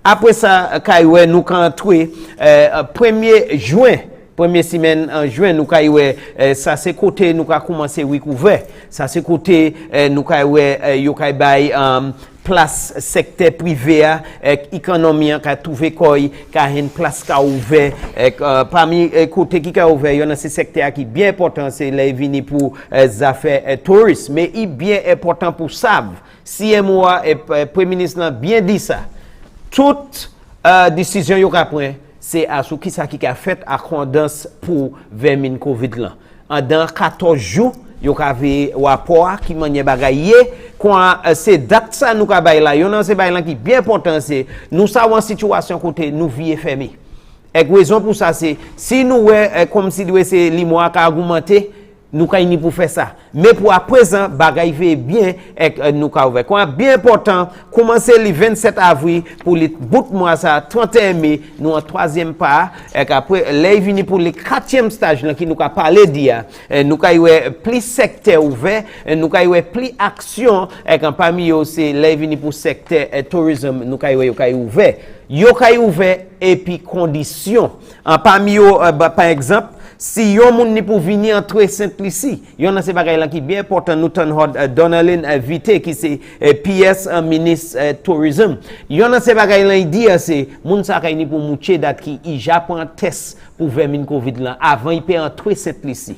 après ça kay nous kan trouver 1er juin première semaine en juin nous kay ça c'est côté nous ka commencer recouvert ça c'est côté nous kay yo kay bay place secteur privé économie ka trouver koy ka une place ka ouvert parmi côté qui ka ouvert yon ce secteur qui bien important c'est les vini pour affaires tourisme mais il bien important pour ça CMOA et premier ministre bien dit ça toute décision yo ka prend c'est à ce qui ça qui a fait accordance pour 20 Covid là en dans 14 jours yo avait rapport qui manye bagaye quand c'est date ça nous ka bay là yon c'est bay là qui bien important c'est nous savons situation côté nous vie fermé et raison pour ça c'est si nous comme si c'est li mois ka augmenter nous ka ni pour faire ça mais pour à présent bagay fait bien et nous ka ouvert quoi bien important commencer le 27 avril pour le bout mois ça 31 mai nous en troisième pas et après les vini pour le 4e stage là qui nous ka parler dia nous ka plus secteur ouvert nous ka plus action et parmi eux c'est les vini pour secteur tourisme nous ka ouvert yo ka ouvert et puis conditions en parmi eux par exemple si yon moun ni pou vini entre Saint Lucia, yon nan se bagay lan ki bien important nou tan hod Donalyn Vite qui c'est PS ministre tourisme. Yon nan se bagay lan di c'est moun sa kay ni pou mouche dat ki i Japon test pour vermin Covid lan avant il peut entrer Saint Lucia.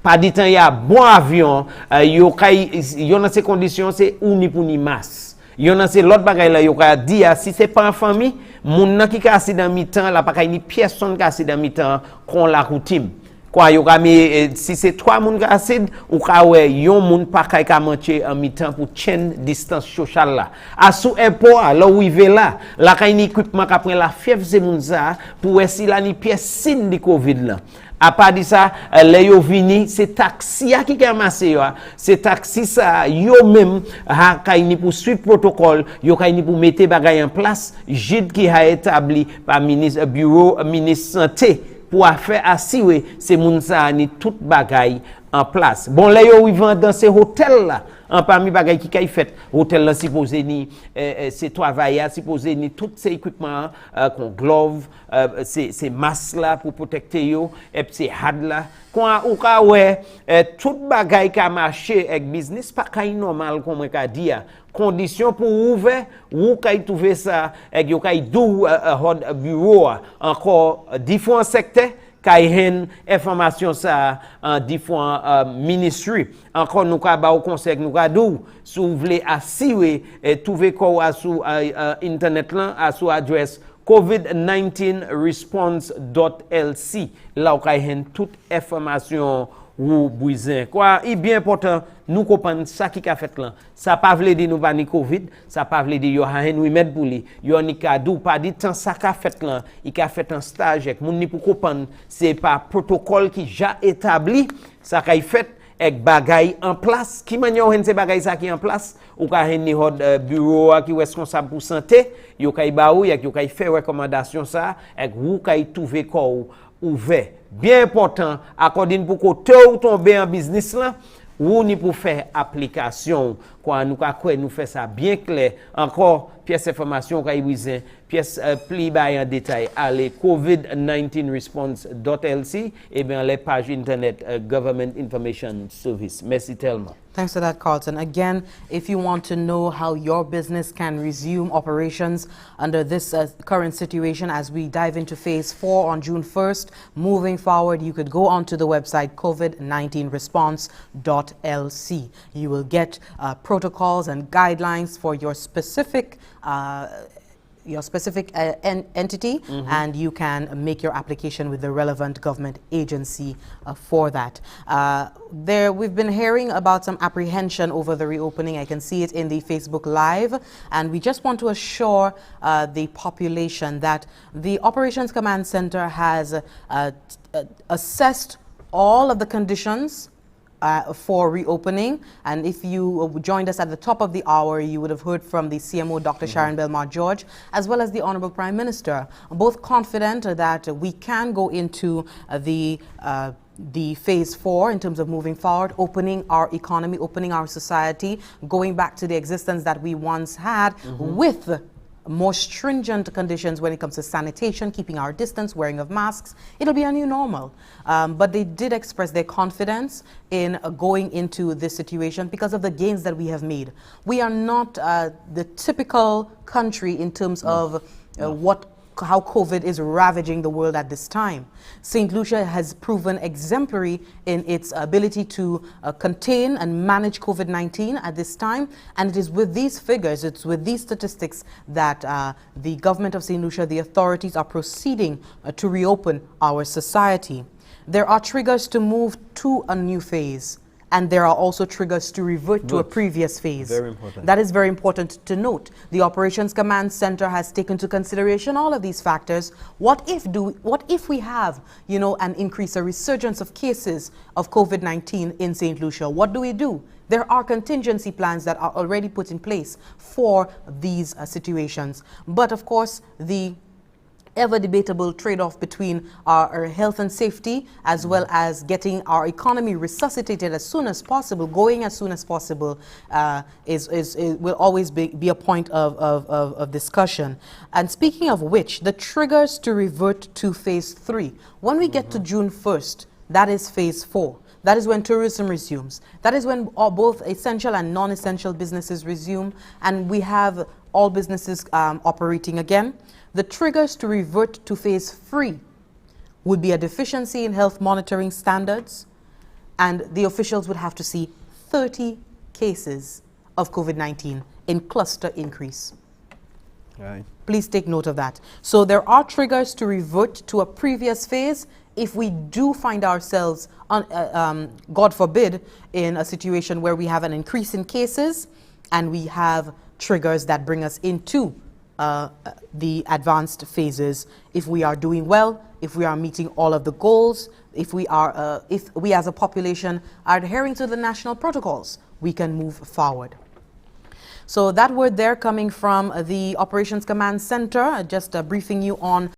Pas dit temps y a bon avion, yon nan se conditions c'est ou ni pou ni masse. Yon nan se l'autre bagay la yo ka di si c'est pas en famille, moun nan ki ka accident mi-temps la pa kay ni personne ka accident mi-temps kon la routine. Quoi yo ka si c'est 3 moun ka accident ou ka ouais yon moun pa kay ka manche en mi-temps pour chain distance social là. A sous impôt là où il là, la kay ni équipement ka prend la fièvre c'est moun ça pour si la ni pièce signe de Covid là. A part de ça, les yo vini, c'est taxi qui ramasse yo. C'est taxi ça yo même kay ni pour suivre protocole, yo kay ni pour mettre bagay en place, JID qui a établi par ministre bureau ministre santé pour faire assurer ces moun ça ni tout bagay en place. Bon là yo vivant dans ces hôtels là. En parmi bagay qui kay fait hôtel là supposé ni c'est travailleurs supposé ni tout ces équipements qu'on glove c'est masque là pour protéger yo et puis c'est had là quand ou ka ouais tout bagay ka marcher avec business pas kay normal comme ka dire condition pour ouvrir ou kay trouver ça avec yo kay dou bureau encore différents secteurs kay hen information ça en différents ministries encore nous ka ba au conseil nous ka dou sou vle assurer trouver quoi sur internet là à sous adresse covid19response.lc là ou kay hen toute information ou besoin quoi il bien important nous comprendre ça qui a fait là ça pas veut dire nous pas ni Covid ça pas veut dire yo ha nous mettre pour lui yo ni cadeau pas dit temps ça qu'a fait là il a fait un stage avec moun ni pour comprendre c'est pas protocole qui déjà établi ça qu'a fait avec bagay en place qui manière hen c'est bagay ça qui en place ou ka hen ni hod bureau qui responsable pour santé yo kay ba ou yo kay faire recommandation ça avec ou kay trouver corps ouvert bien important according pour côté ou tomber en business là ou ni pour faire application quoi nous fait ça bien clair encore pièce information kay besoin pièce pli by en détail allez covid19response.lc et bien les pages internet government information service. Merci tellement. Thanks for that, Carlton. Again, if you want to know how your business can resume operations under this current situation as we dive into phase 4 on June 1st, moving forward, you could go onto the website covid19response.lc. You will get protocols and guidelines for your specific entity, and you can make your application with the relevant government agency for that. We've been hearing about some apprehension over the reopening. I can see it in the Facebook Live, and we just want to assure the population that the Operations Command Center has assessed all of the conditions for reopening, and if you joined us at the top of the hour, you would have heard from the CMO, Dr. Sharon Belmar George, as well as the Honorable Prime Minister, both confident that we can go into the phase 4 in terms of moving forward, opening our economy, opening our society, going back to the existence that we once had with more stringent conditions when it comes to sanitation, keeping our distance, wearing of masks. It'll be a new normal. But they did express their confidence in going into this situation because of the gains that we have made. We are not the typical country in terms of how COVID is ravaging the world at this time. Saint Lucia has proven exemplary in its ability to contain and manage COVID-19 at this time, and it is with these figures, it's with these statistics that the government of Saint Lucia, the authorities are proceeding to reopen our society. There are triggers to move to a new phase, and there are also triggers to revert to a previous phase. Very important. That is very important to note. The Operations Command Center has taken into consideration all of these factors. What if we have, an increase, a resurgence of cases of COVID-19 in St. Lucia? What do? There are contingency plans that are already put in place for these situations. But of course, the ever debatable trade-off between our health and safety, as well as getting our economy resuscitated as soon as possible, going as soon as possible, will always be a point of discussion. And speaking of which, the triggers to revert to phase 3. When we get to June 1st, that is phase 4. That is when tourism resumes. That is when both essential and non-essential businesses resume, and we have all businesses operating again. The triggers to revert to phase 3 would be a deficiency in health monitoring standards, and the officials would have to see 30 cases of COVID-19 in cluster increase. Right. Please take note of that. So there are triggers to revert to a previous phase if we do find ourselves, God forbid, in a situation where we have an increase in cases and we have triggers that bring us into the advanced phases. If we are doing well, if we are meeting all of the goals, if we as a population are adhering to the national protocols, we can move forward. So that word there coming from the Operations Command Center, just briefing you on